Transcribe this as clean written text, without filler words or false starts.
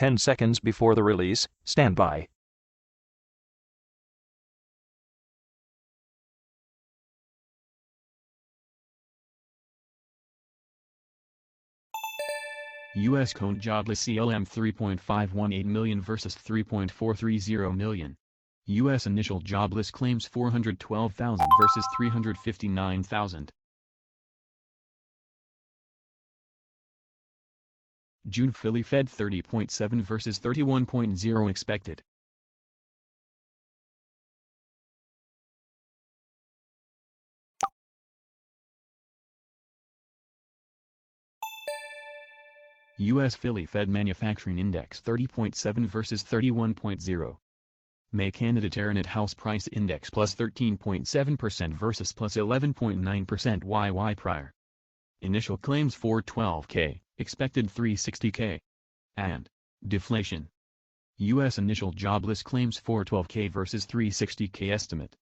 10 seconds before the release. Stand by. U.S. count jobless CLM 3.518 million versus 3.430 million. U.S. initial jobless claims 412,000 versus 359,000. June Fhilly Fed 30.7 versus 31.0 expected. U.S. Fhilly Fed Manufacturing Index 30.7 versus 31.0. May Canada Terranet House Price Index plus 13.7% versus plus 11.9% YY prior. Initial claims 412K, expected 360K. And deflation. U.S. initial jobless claims 412K versus 360K estimate.